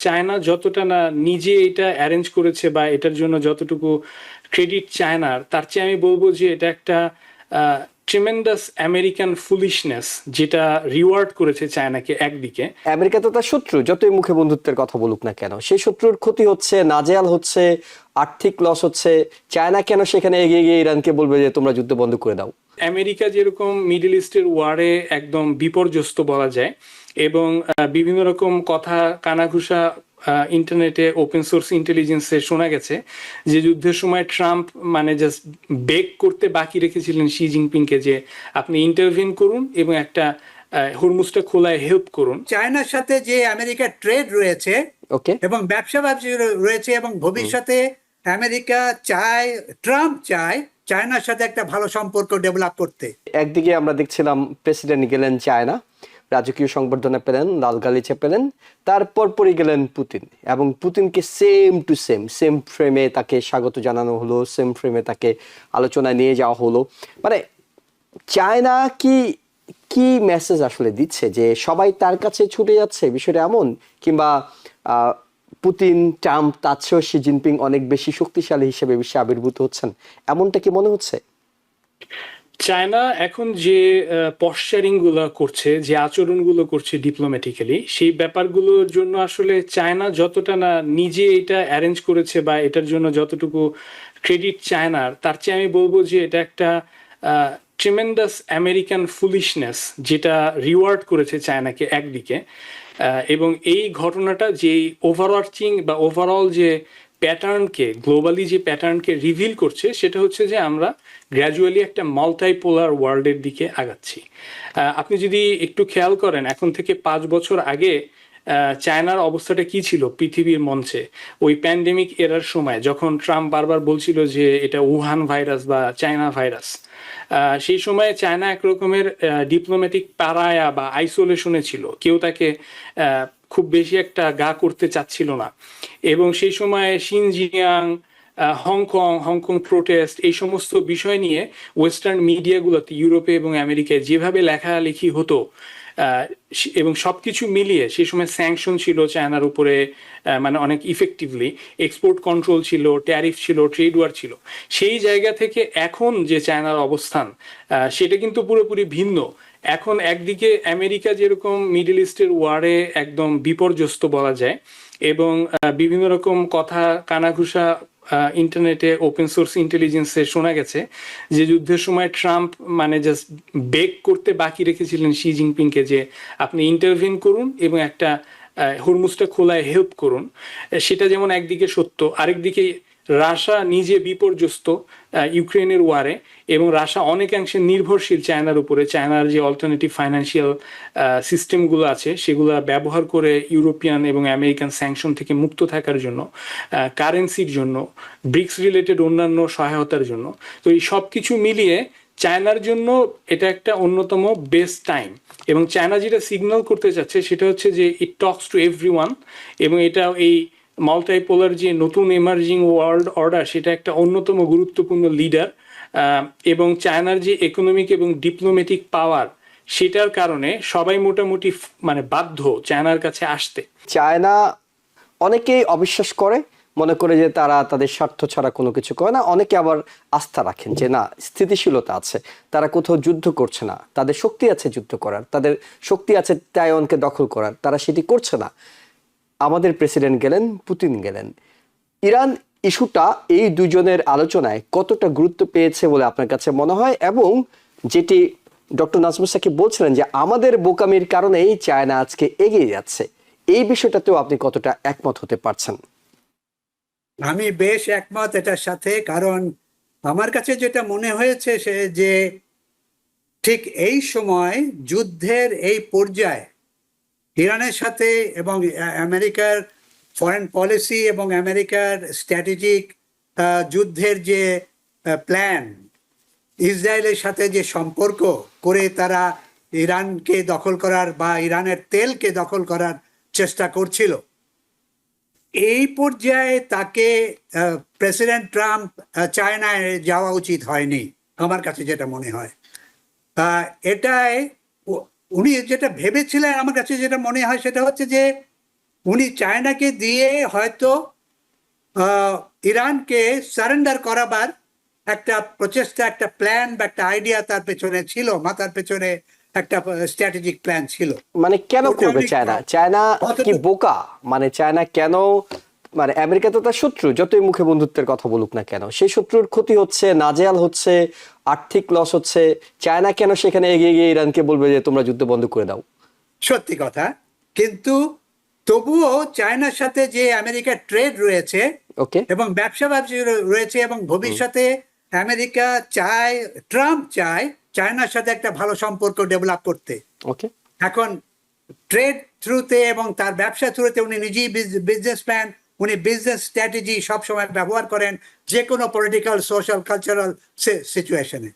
China যতটা না নিজে এটা অ্যারেঞ্জ করেছে বা এটার জন্য যতটুকু ক্রেডিট চায়নার, তার চেয়ে আমি বলবো যে এটা একটা ট্রিমেন্ডাস আমেরিকান ফুলিশনেস, যেটা রিওয়ার্ড করেছে চায়নাকে একদিকে। আমেরিকা তো তার শত্রু, যতই মুখে বন্ধুত্বের কথা বলুক না কেন, সেই শত্রুর ক্ষতি হচ্ছে, নাজেহাল হচ্ছে, আর্থিক লস হচ্ছে। চায়না কেন সেখানে এগিয়ে গিয়ে ইরানকে বলবে যে তোমরা যুদ্ধ বন্ধ করে দাও? আমেরিকা যেরকম মিডল ইস্টের ওয়ারে একদম বিপর্যস্ত বলা যায়, এবং বিভিন্ন রকম কথা কানাঘুষা ইন্টারনেটে ওপেন সোর্স ইন্টেলিজেন্সে শোনা গেছে যে যুদ্ধের সময় ট্রাম্প মানে জাস্ট বেক করতে বাকি রেখেছিলেন শি জিনপিংকে যে আপনি ইন্টারভিন করুন এবং একটা হরমুজটা খোলায় হেল্প করুন। চায়নার সাথে যে আমেরিকার ট্রেড রয়েছে ওকে। এবং ব্যবসা রয়েছে, এবং ভবিষ্যতে আমেরিকা চায়, ট্রাম্প চায় চায়নার সাথে একটা ভালো সম্পর্ক ডেভেলপ করতে। একদিকে আমরা দেখছিলাম প্রেসিডেন্ট গেলেন চায়না, রাজকীয় সংবর্ধনা পেলেন, লাল গালিচা পেলেন, তারপর পরে গেলেন পুতিন, এবং পুতিনকে সেম টু সেম ফ্রেমে তাকে স্বাগত জানানো হলো, সেম ফ্রেমে তাকে আলোচনায় নিয়ে যাওয়া হলো। মানে চায়না কি কি মেসেজ আসলে দিচ্ছে যে সবাই তার কাছে ছুটে যাচ্ছে, বিষয়টা এমন? কিংবা পুতিন, ট্রাম্প তার চেয়েও শি জিনপিং অনেক বেশি শক্তিশালী হিসেবে বিশ্বে আবির্ভূত হচ্ছেন, এমনটা কি মনে হচ্ছে? চায়না এখন যে পশ্চারিং গুলো করছে, যে আচরণগুলো করছে ডিপ্লোম্যাটিক্যালি, সেই ব্যাপারগুলোর জন্য আসলে চায়না যতটা না নিজে এটা অ্যারেঞ্জ করেছে বা এটার জন্য যতটুকু ক্রেডিট চায়নার, তার চেয়ে আমি বলবো যে এটা একটা ট্রিমেন্ডাস আমেরিকান ফুলিশনেস, যেটা রিওয়ার্ড করেছে চায়নাকে একদিকে। এবং এই ঘটনাটা যে ওভারআর্চিং বা ওভারঅল যে প্যাটার্নকে, গ্লোবালি যে প্যাটার্নকে রিভিল করছে, সেটা হচ্ছে যে আমরা গ্র্যাজুয়ালি একটা মাল্টাইপোলার ওয়ার্ল্ডের দিকে আগাচ্ছি। আপনি যদি একটু খেয়াল করেন, এখন থেকে 5 বছর আগে চায়নার অবস্থাটা কি ছিল পৃথিবীর মঞ্চে, ওই প্যান্ডেমিক এরার সময় যখন ট্রাম্প বারবার বলছিল যে এটা উহান ভাইরাস বা চায়না ভাইরাস, সেই সময় চায়না এক রকমের ডিপ্লোম্যাটিক প্যারায়া বা আইসোলেশনে ছিল, কেউ তাকে খুব বেশি একটা গা করতে চাচ্ছিল না। এবং সেই সময় শিনজিয়াং, হংকং প্রোটেস্ট, এই সমস্ত বিষয় নিয়ে ওয়েস্টার্ন মিডিয়াগুলোতে ইউরোপে এবং আমেরিকায় যেভাবে লেখালেখি হতো, এবং সবকিছু মিলিয়ে সেই সময় স্যাংশন ছিল চায়নার উপরে, মানে অনেক ইফেক্টিভলি এক্সপোর্ট কন্ট্রোল ছিল, ট্যারিফ ছিল, ট্রেড ওয়ার ছিল। সেই জায়গা থেকে এখন যে চায়নার অবস্থান, সেটা কিন্তু পুরোপুরি ভিন্ন। এখন একদিকে আমেরিকা যেরকম মিডল ইস্টের ওয়ারে একদম বিপর্যস্ত বলা যায়, এবং বিভিন্ন রকম কথা কানাঘুষা ইন্টারনেটে ওপেন সোর্স ইন্টেলিজেন্সে শোনা গেছে যে যুদ্ধের সময় ট্রাম্প মানে জাস্ট বেক করতে বাকি রেখেছিলেন শি জিনপিংকে যে আপনি ইন্টারভিন করুন এবং একটা হরমুজটা খোলায় হেল্প করুন। সেটা যেমন একদিকে সত্য, আরেকদিকে রাশিয়া নিজে বিপর্যস্ত ইউক্রেনের ওয়ারে, এবং রাশিয়া অনেকাংশে নির্ভরশীল চায়নার উপরে। চায়নার যে অল্টারনেটিভ ফাইন্যান্সিয়াল সিস্টেমগুলো আছে সেগুলো ব্যবহার করে ইউরোপিয়ান এবং আমেরিকান স্যাংশন থেকে মুক্ত থাকার জন্য, কারেন্সির জন্য, ব্রিক্স রিলেটেড অন্যান্য সহায়তার জন্য। তো এই সব কিছু মিলিয়ে চায়নার জন্য এটা একটা অন্যতম বেস্ট টাইম। এবং চায়না যেটা সিগন্যাল করতে চাচ্ছে সেটা হচ্ছে যে ইট টকস টু এভরিওয়ান, এবং এটা এই মাল্টাইপোলার যে নতুন এমার্জিং ওয়ার্ল্ড অর্ডার, সেটা একটা অন্যতম গুরুত্বপূর্ণ লিডার। এবং চায়নার যে ইকোনমিক এবং ডিপ্লোম্যাটিক পাওয়ার, সেটার কারণে সবাই মোটামুটি মানে বাধ্য চায়নার কাছে আসতে। চায়না অনেকেই অবিশ্বাস করে, মনে করে যে তারা তাদের স্বার্থ ছাড়া কোনো কিছু করে না। অনেকে আবার আস্থা রাখেন যে না, স্থিতিশীলতা আছে, তারা কোথাও যুদ্ধ করছে না, তাদের শক্তি আছে যুদ্ধ করার, তাদের শক্তি আছে তাইওয়ানকে দখল করার, তারা সেটি করছে না। আমাদের প্রেসিডেন্ট গেলেন, পুতিন গেলেন, ইরান ইস্যুটা এই দুজনের আলোচনায় কতটা গুরুত্ব পেয়েছে বলে আপনার কাছে মনে হয়? এবং যেটি ডক্টর নাজমুস সাকিব বলছিলেন যে আমাদের বোকামির কারণেই চায়না আজকে এগিয়ে যাচ্ছে, এই বিষয়টাতেও আপনি কতটা একমত হতে পারছেন? আমি বেশ একমত এটার সাথে, কারণ আমার কাছে যেটা মনে হয়েছে সে যে ঠিক এই সময় যুদ্ধের এই পর্যায়ে ইরানের সাথে এবং আমেরিকার ফরেন পলিসি এবং আমেরিকার স্ট্র্যাটেজিক যুদ্ধের যে প্ল্যান, ইসরায়েলের সাথে যে সম্পর্ক করে তারা ইরানকে দখল করার বা ইরানের তেলকে দখল করার চেষ্টা করছিল, এই পর্যায়ে তাকে প্রেসিডেন্ট ট্রাম্প চায়নায় যাওয়া উচিত হয়নি আমার কাছে যেটা মনে হয়। এটাই উনি যেটা ভেবেছিলেন, আমার কাছে যেটা মনে হয় সেটা হচ্ছে যে উনি চায়নাকে দিয়ে হয়তো ইরানকে সারেন্ডার করাবার একটা প্রচেষ্টা, একটা প্ল্যান বা একটা আইডিয়া তার পেছনে ছিল, মাথার পেছনে একটা স্ট্র্যাটেজিক প্ল্যান ছিল। মানে কেন ওটা করবে আমি চায়না? চায়না কি কতটুকু- বোকা? মানে চায়না কেন, মানে আমেরিকা তো তার শত্রু, যতই মুখে বন্ধুত্বের কথা বলুক না কেন, সেই শত্রুর ক্ষতি হচ্ছে, নাজেহাল হচ্ছে, আর্থিক লস হচ্ছে, চায়না কেন সেখানে এগিয়ে গিয়ে ইরানকে বলবে যে তোমরা যুদ্ধ বন্ধ করে দাও? সত্যি কথা, কিন্তু তবুও চায়নার সাথে যে আমেরিকার ট্রেড রয়েছে ওকে। এবং ব্যবসা রয়েছে, এবং ভবিষ্যতে আমেরিকা চায়, ট্রাম্প চায় চায়নার সাথে একটা ভালো সম্পর্ক ডেভেলপ করতে। ওকে। এখন ট্রেড থ্রুতে এবং তার ব্যবসা থ্রুতে উনি নিজেই বিজনেসম্যান, উনি বিজনেস স্ট্র্যাটেজি সবসময় ব্যবহার করেন যে কোনো পলিটিক্যাল, সোশ্যাল, কালচারাল সিচুয়েশনে।